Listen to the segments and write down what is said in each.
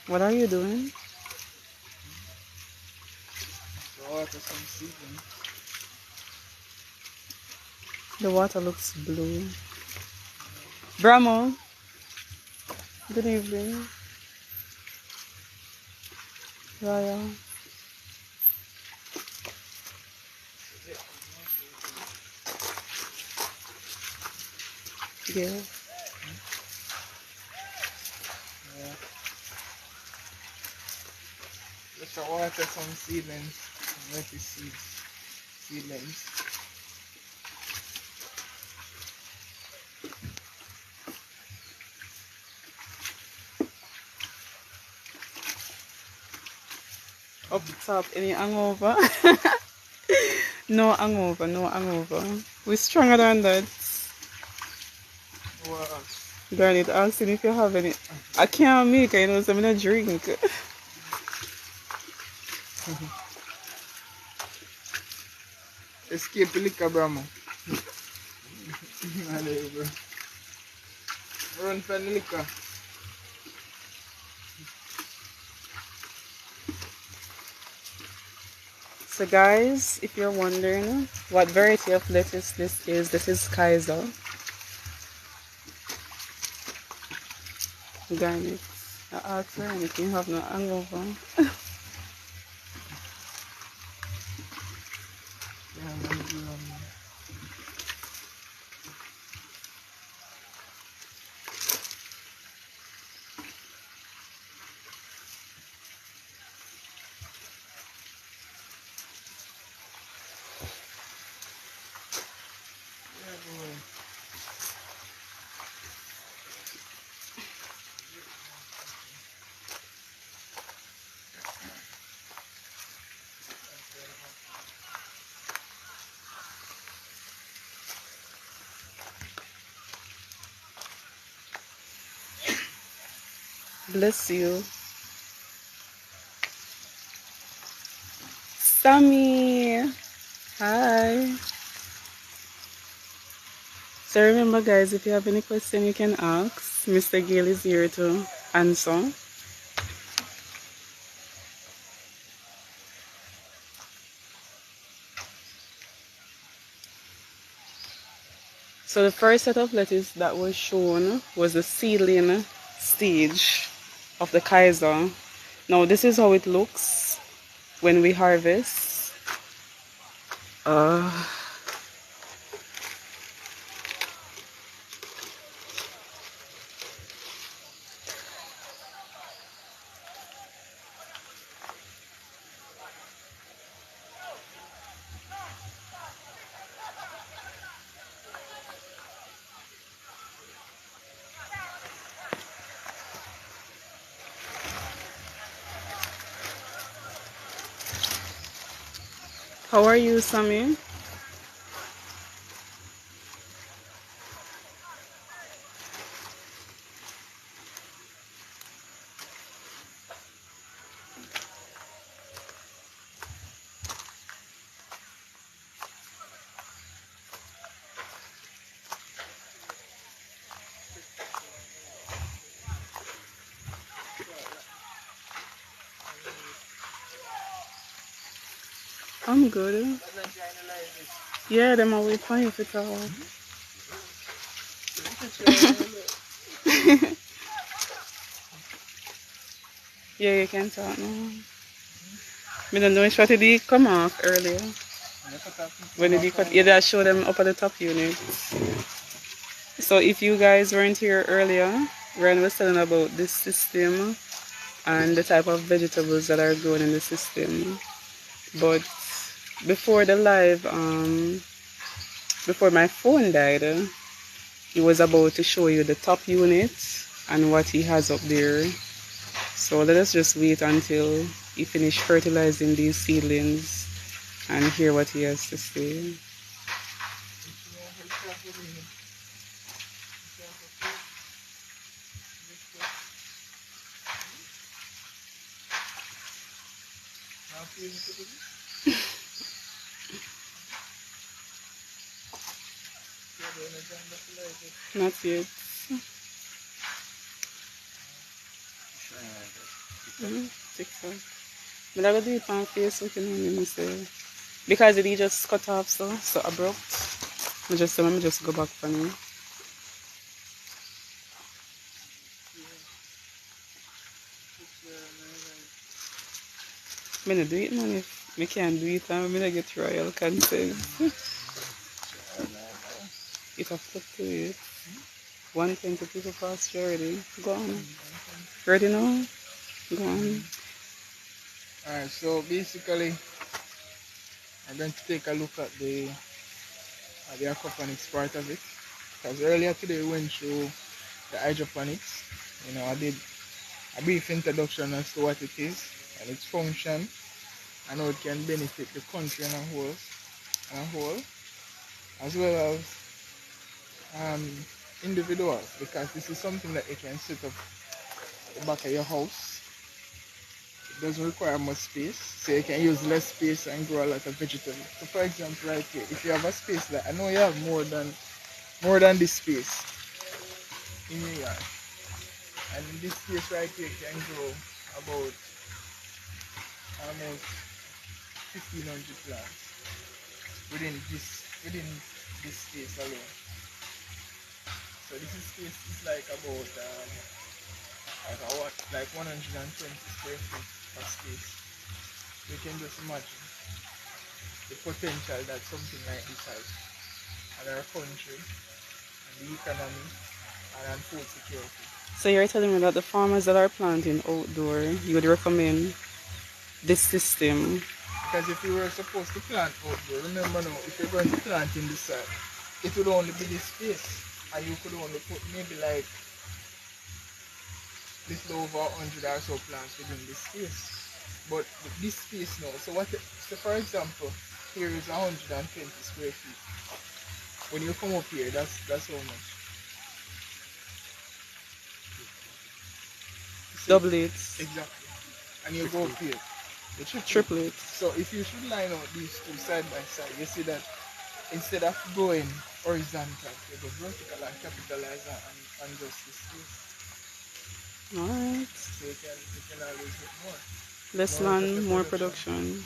What are you doing? Water some seedlings. The water looks blue. Brahmo, good evening. Raya. Yeah. Yeah. Let's water some seedlings. Lettuce seedlings. Up top, any hangover? No hangover, no hangover. We're stronger than that. Wow. Granite asking if you have any. I can't make it, you know, so I'm not drink. Escape the liquor, Brahmo. Run from the liquor. So guys, if you're wondering what variety of lettuce this is Kaiser. Garnet. I asked her anything, have no hangover. Yeah, Bless you. Sammy. Hi. So remember guys, if you have any question you can ask. Mr. Gayle is here to answer. So the first set of lettuce that was shown was the seedling stage of the Kaiser. Now this is how it looks when we harvest. Uh, how are you, Sammy? I'm good. Yeah, them are wait for you to talk. Yeah, you can talk now. I don't know if what did he come off earlier. When did he cut? Yeah, that show them up at the top unit. So if you guys weren't here earlier, Ryan was telling about this system and the type of vegetables that are grown in the system. But before the live, before my phone died, he was about to show you the top unit and what he has up there. So let us just wait until he finishes fertilizing these seedlings and hear what he has to say. Not yet. TikTok. But I will do it on Facebook, you know, say. Because it just cut off so abrupt. Let me just go back for me. I'm gonna do it, man. If we can't do it, I'm gonna get royal consent. It have fluctuate. 120 people past already. Go on. Ready now? Go on. Alright, so basically I'm going to take a look at the aquaponics part of it. Because earlier today we went through the hydroponics. You know, I did a brief introduction as to what it is and its function and how it can benefit the country and a whole, as well as individuals, because this is something that you can set up at the back of your house. It doesn't require much space, so you can use less space and grow a lot of vegetables. So for example, right here, if you have a space that I know you have more than this space in your yard, and in this space right here can grow about almost 1,500 plants within this space alone. So this space is like about like 120 square feet of space. You can just imagine the potential that something like this has on our country and the economy and on food security. So you're telling me that the farmers that are planting outdoor, you would recommend this system? Because if you were supposed to plant outdoor, remember now, if you're going to plant in the soil, it would only be this space, and you could only put maybe like little over 100 or so plants within this space. But with this space now, so for example, here is 120 square feet. When you come up here, that's how much? Double it. Exactly. And you go up here, the Triple it. So if you should line out these two side by side, you see that instead of going horizontal, you go vertical and capitalize on just this space. Alright. So you can always get more. Less land, more production.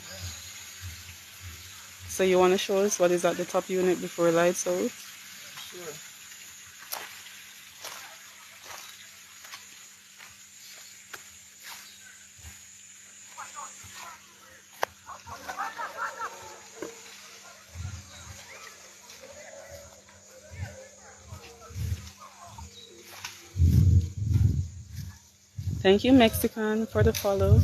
So you want to show us what is at the top unit before it lights out? Sure. Thank you, Mexican, for the follow.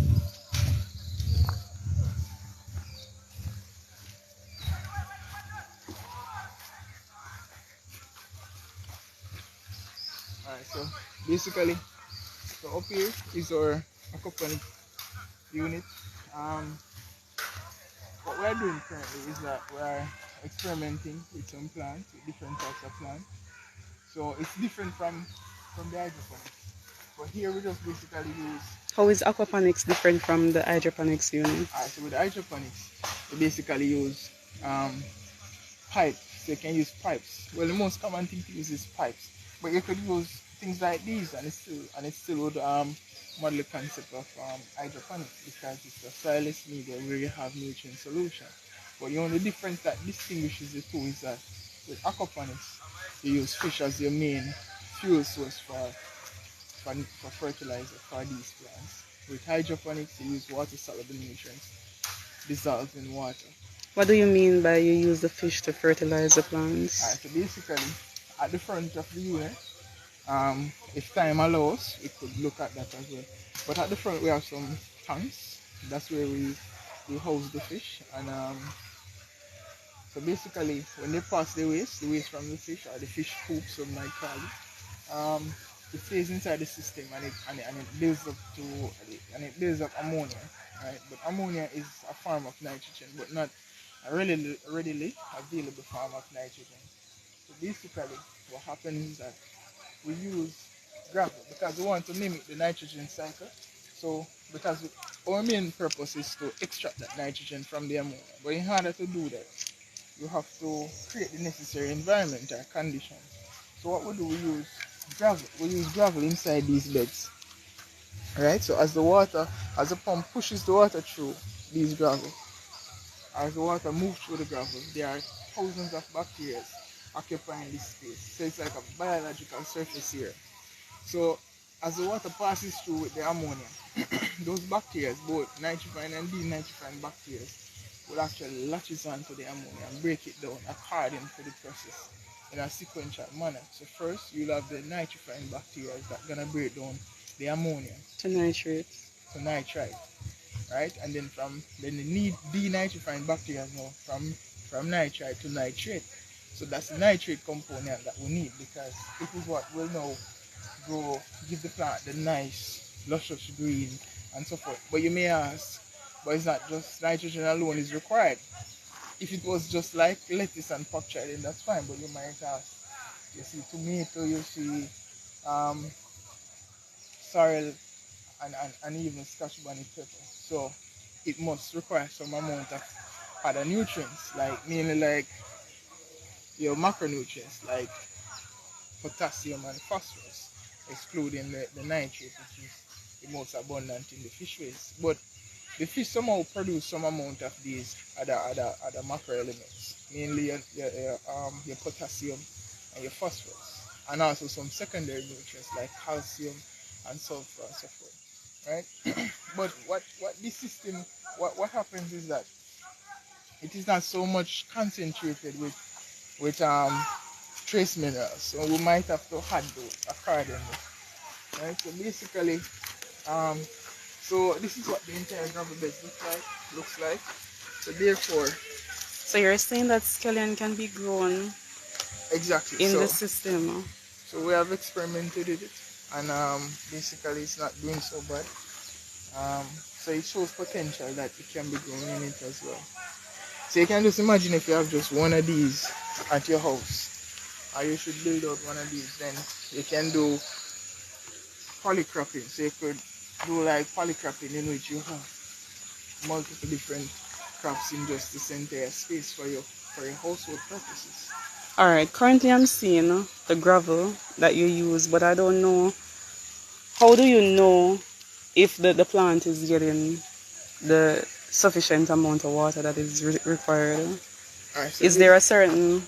Alright, so basically, so up here is our aquaponic unit. What we're doing currently is that we're experimenting with some plants, with different types of plants. So it's different from the hydroponics. But here we just basically use. How is aquaponics different from the hydroponics unit? So with the hydroponics, we basically use pipes. So you can use pipes. Well, the most common thing to use is pipes, but you could use things like these, and it still would model the concept of hydroponics, because it's a soilless media where you have nutrient solution. But the only difference that distinguishes the two is that with aquaponics, you use fish as your main fuel source for fertilizer for these plants. With hydroponics, you use water soluble nutrients dissolved in water. What do you mean by you use the fish to fertilize the plants? So basically, at the front of the unit, if time allows, we could look at that as well. But at the front, we have some tanks. That's where we house the fish. And so basically, when they pass the waste from the fish, or the fish poop, some might call it, it stays inside the system, and it builds up ammonia, right? But ammonia is a form of nitrogen, but not a readily available form of nitrogen. So basically, what happens is that we use gravel because we want to mimic the nitrogen cycle. So because our main purpose is to extract that nitrogen from the ammonia, but in order to do that, you have to create the necessary environment or conditions. So what we do, we use gravel. We use gravel inside these beds. right? So as the pump pushes the water through these gravel, as the water moves through the gravel, there are thousands of bacteria occupying this space. So it's like a biological surface here. So as the water passes through with the ammonia, those bacteria, both nitrifying and denitrifying bacteria, will actually latches onto the ammonia and break it down according to the process in a sequential manner. So first you'll have the nitrifying bacteria that gonna break down the ammonia To nitrate. to nitrite, right? And then from then the need denitrifying bacteria now from nitrite to nitrate. So that's the nitrate component that we need because it is what will now grow, give the plant the nice, luscious green and so forth. But you may ask, but it's not just nitrogen alone is required. If it was just like lettuce and pak choi, then that's fine. But you might ask, you see tomato, you see sorrel, and even scotch bonnet pepper. So it must require some amount of other nutrients, like mainly like your macronutrients, like potassium and phosphorus, excluding the nitrate, which is the most abundant in the fish waste. But the fish somehow produce some amount of these other macro elements, mainly your potassium and your phosphorus, and also some secondary nutrients like calcium and sulfur and so forth. Right? But what this system what happens is that it is not so much concentrated with trace minerals, so we might have to add those accordingly. Right? So basically, um, so this is what the entire gravel bed looks like. So therefore, So you're saying that scallion can be grown exactly. in the So system? so we have experimented with it, and basically it's not doing so bad. So it shows potential that it can be grown in it as well. So you can just imagine if you have just one of these at your house, or you should build out one of these, then you can do polycropping. So you could do like polycropping in which you have multiple different crops in just this entire space for your household purposes. Alright, currently I'm seeing the gravel that you use, but I don't know. How do you know if the plant is getting the sufficient amount of water that is required? Alright, so Is there a certain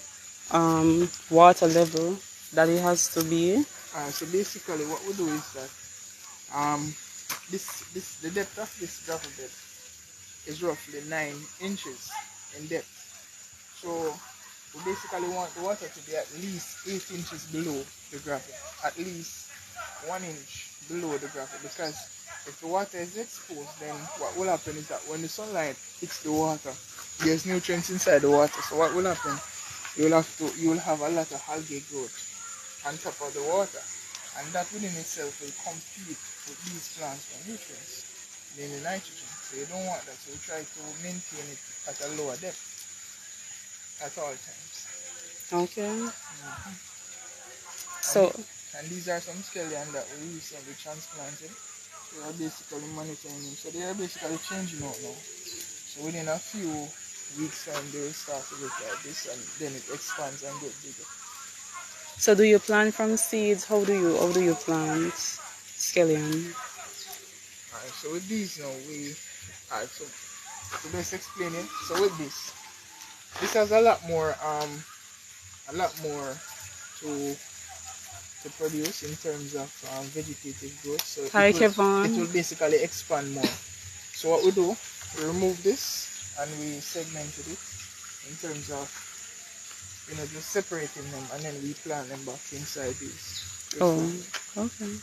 water level that it has to be? so basically what we do is that um this the depth of this gravel bed is roughly 9 inches in depth. So we basically want the water to be at least 8 inches below the gravel, at least 1 inch below the gravel, because if the water is exposed, then what will happen is that when the sunlight hits the water, there's nutrients inside the water. So what will happen? You will have a lot of algae growth on top of the water, and that within itself will compete with these plants for nutrients, mainly nitrogen. So you don't want that. So you try to maintain it at a lower depth at all times. Okay. Mm-hmm. So, and these are some scallion that we recently transplanted. We are basically monitoring them. So they are basically changing out now. So within a few weeks time they will start to look like this, and then it expands and gets bigger. so do you plant from seeds? How do you plant scallion? Alright, so with these now alright, so to best explain it, so with this has a lot more to produce in terms of vegetative growth. So Hi, it Kevin. will basically expand more. So what we do, we remove this and we segmented it in terms of just separating them, and then we plant them back inside these. Oh, okay.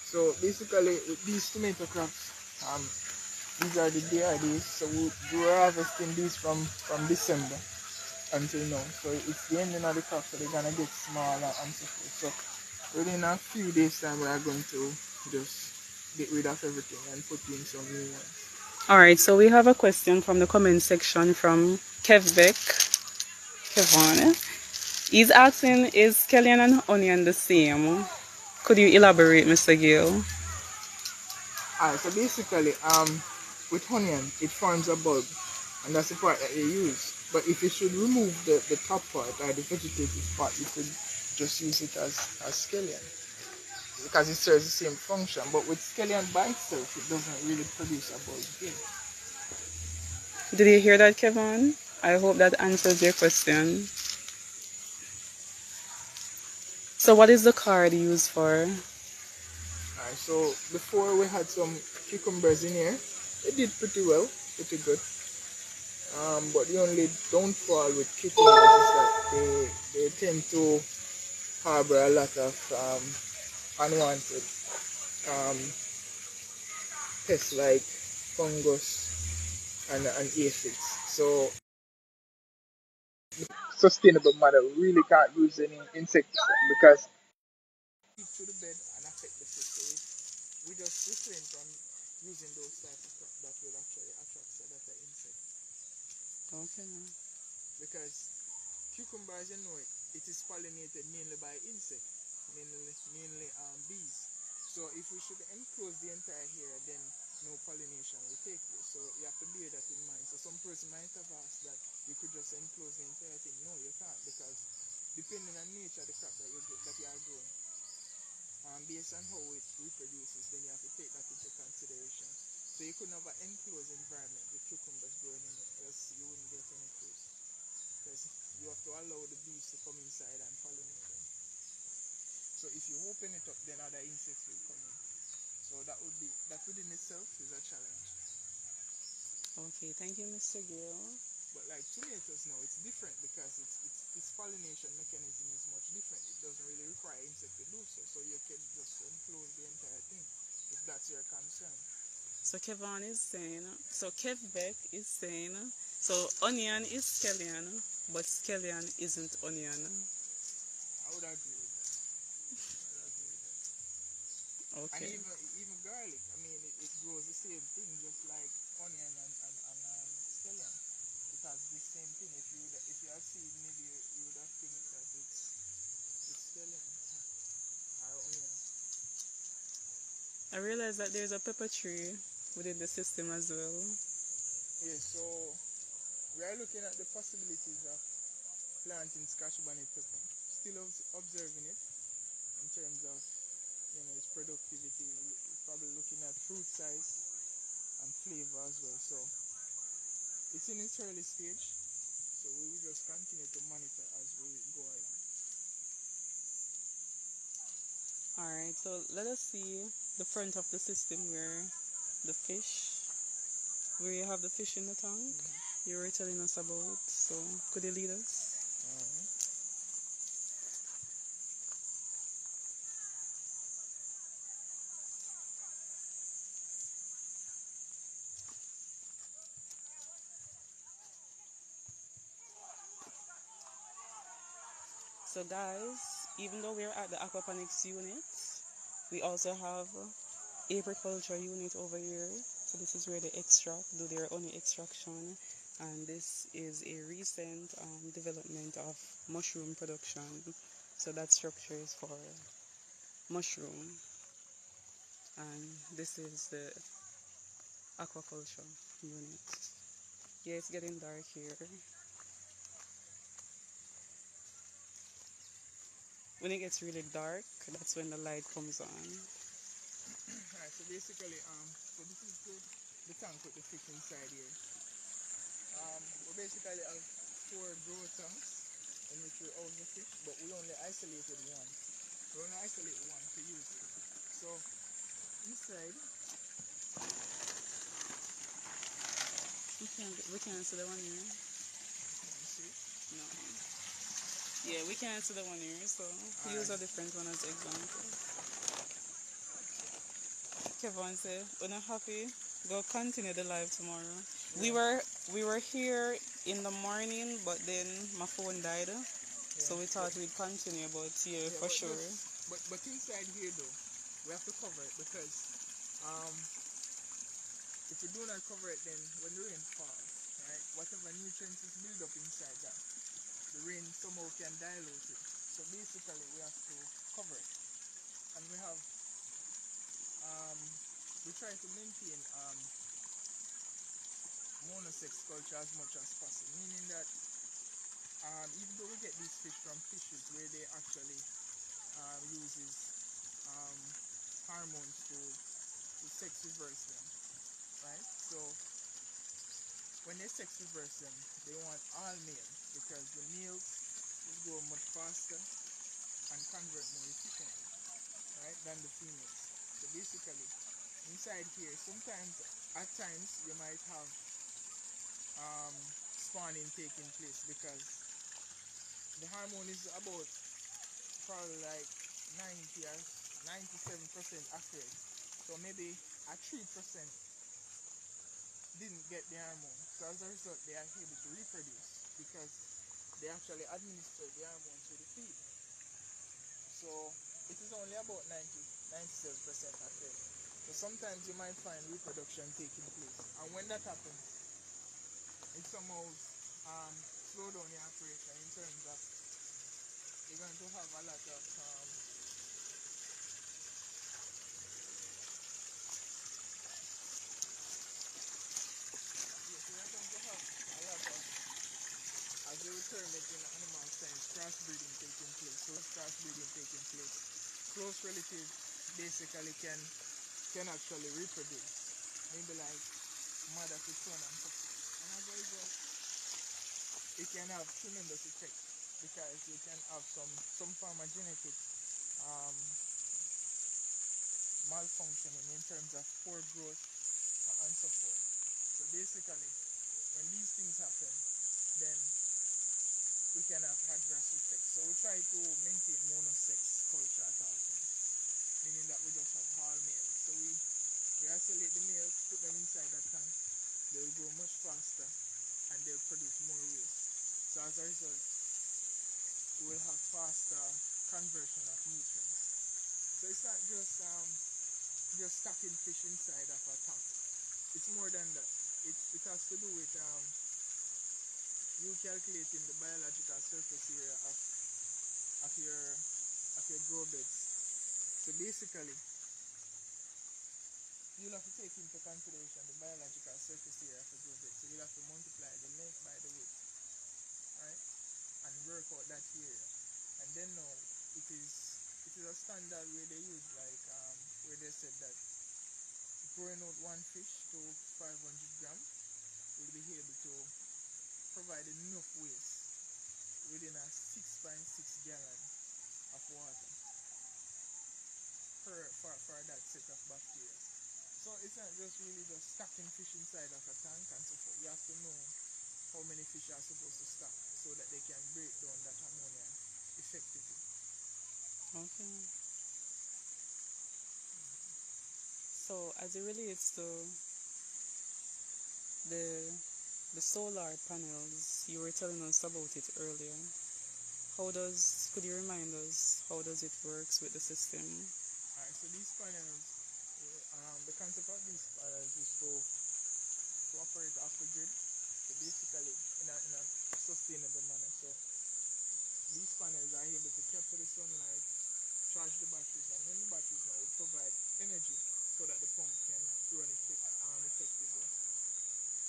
So basically with these tomato crops, these are the DRDs. So we're harvesting these from December until now. So it's the ending of the crop, so they're gonna get smaller and so forth. So within a few days time we are going to just get rid of everything and put in some new ones. Alright, so we have a question from the comment section from Kevbeck. Kevon. He's asking, is scallion and onion the same? Could you elaborate, Mr. Gayle? Alright, so basically with onion it forms a bulb, and that's the part that you use. But if you should remove the top part or the vegetative part, you could just use it as scallion. because it serves the same function. But with scallion by itself, it doesn't really produce a bulb here. Did you hear that, Kevin? I hope that answers your question. So what is the card used for? Alright, so before we had some cucumbers in here. They did pretty well, pretty good. But the only downfall with cucumbers is that they tend to harbor a lot of unwanted pests like fungus and aphids. So sustainable manner, we really can't use any insecticide because it to the bed and affect the fish. So we just refrain from using those types of crop that will actually attract that insect. Okay. Because cucumber, as you know it is pollinated mainly by insects, mainly bees. So if we should enclose the entire area, then no pollination will take place. So you have to bear that in mind. So some person might have asked that you could just enclose the entire thing. No, you can't, because depending on nature of the crop that you are growing, based on how it reproduces, then you have to take that into consideration. So you couldn't have an enclosed environment with cucumbers growing in it, else you wouldn't get any fruit. Because you have to allow the bees to come inside and pollinate them. So if you open it up, then other insects will come in. So that within itself is a challenge. Okay, thank you, Mr. Gayle. But like tomatoes now, it's different because its pollination mechanism is much different. It doesn't really require insect to do so. So you can just enclose the entire thing if that's your concern. So Kevin is saying, so Kevbeck is saying, so onion is scallion, but scallion isn't onion. I would agree with that. And Okay. even garlic, I mean, it grows the same thing, just like onion and scallion. It has the same thing. If you have seen, maybe you would have think that it's scallion or onion. I realize that there's a pepper tree within the system as well. Yeah, so we are looking at the possibilities of planting Scotch bonnet pepper. Still observing it in terms of its productivity. We're probably looking at fruit size and flavor as well. So it's in its early stage. So we will just continue to monitor as we go along. Alright, so let us see the front of the system where you have the fish in the tank. You were telling us about, so could you lead us? So guys, even though we're at the aquaponics unit, we also have agriculture unit over here. So this is where they do their own extraction, and this is a recent development of mushroom production. So that structure is for mushroom, and this is the aquaculture unit. Yeah, it's getting dark here. When it gets really dark, that's when the light comes on. Alright, so basically, so this is the tank with the fish inside here. We basically have 4 grow tanks in which we house the fish, but we only isolated one. We only isolate one to use it. So inside, We can't see the one here. you see, No. Yeah, we can't see the one here, so use a different one as example. Kevin said, we're not happy. Go continue the live tomorrow. Yeah. We were here in the morning, but then my phone died. Yeah. So we thought we'd continue, but yeah, for sure. But inside here though, we have to cover it because if we do not cover it, then when the rain falls, right, whatever nutrients is built up inside that, the rain somehow can dilute it. So basically we have to cover it. And we try to maintain monosex culture as much as possible, meaning that even though we get these fish from fishes where they actually uses hormones to sex reverse them, right? So when they sex reverse them, they want all male because the males will grow much faster and convert more efficiently, right, than the females. So basically, inside here, at times, you might have spawning taking place because the hormone is about probably like 90 or 97% accurate. So maybe a 3% didn't get the hormone. So as a result, they are able to reproduce because they actually administer the hormone to the feed. So it is only about 97% accurate. So sometimes you might find reproduction taking place. And when that happens, it somehow slow down the operation in terms of you're going to have a lot of as they would term it in animal science, crossbreeding taking place. So crossbreeding taking place. Close relatives basically can actually reproduce. Maybe like mother to son and so forth. And as a result, it can have tremendous effect because you can have some form of genetic malfunctioning in terms of poor growth and so forth. So basically, when these things happen, then we can have adverse effects. So we try to maintain monosex culture at all times, meaning that we just have all males. So we isolate the males, put them inside that tank, they'll grow much faster and they'll produce more waste. So as a result, we will have faster conversion of nutrients. So it's not just stacking fish inside of a tank. It's more than that. It has to do with you calculating the biological surface area of your grow beds. So basically, you'll have to take into consideration the biological surface area of the grow bed. So you'll have to multiply the length by the width, right, and work out that area. And then now it is a standard where they use like where they said that growing out one fish to 500 grams will be able to provide enough waste within a 6.6 gallon of water for that set of bacteria. So it's not just really just stacking fish inside of a tank and so forth. You have to know how many fish are supposed to stack so that they can break down that ammonia effectively. Okay. So as it relates to the solar panels, you were telling us about it earlier. Could you remind us, how does it works with the system? Alright, so these panels, the concept of these panels is to operate off the grid, so basically in a sustainable manner. So these panels are able to capture the sunlight, charge the batteries, and then the batteries now will provide energy so that the pump can run effectively.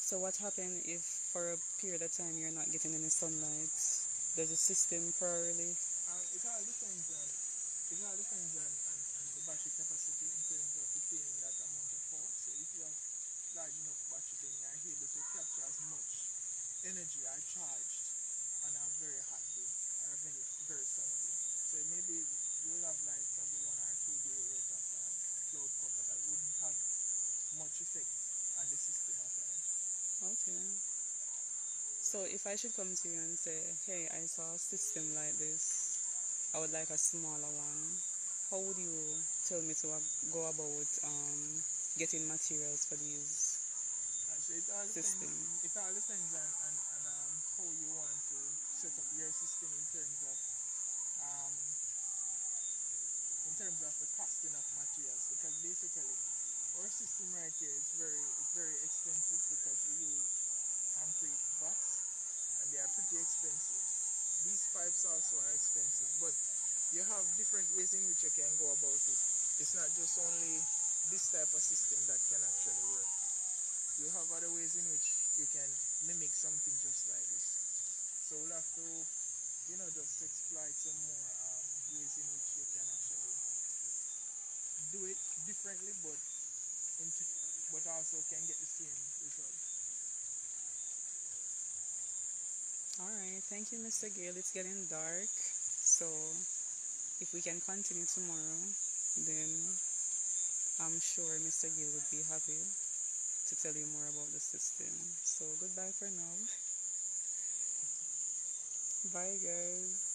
So what happens if for a period of time you're not getting any sunlight? Does the system priorly? It all depends on the battery capacity in terms of retaining that amount of power. So if you have large enough battery, then you are able to capture as much energy are charged on a very hot day or a very sunny day. So maybe you will have like probably 1 or 2 days worth of cloud cover that wouldn't have much effect on the system at all. Okay. So if I should come to you and say, hey, I saw a system like this, I would like a smaller one, how would you tell me to go about getting materials for these so it all systems? It all depends on how you want to set up your system in terms of the costing of materials, because basically our system right here is very expensive because we use concrete vats and they are pretty expensive. These pipes also are expensive, but you have different ways in which you can go about it. It's not just only this type of system that can actually work. You have other ways in which you can mimic something just like this. So we'll have to, just exploit some more ways in which you can actually do it differently, but also can get the same result. Alright, thank you, Mr. Gayle. It's getting dark, so if we can continue tomorrow, then I'm sure Mr. Gayle would be happy to tell you more about the system. So goodbye for now. Bye guys.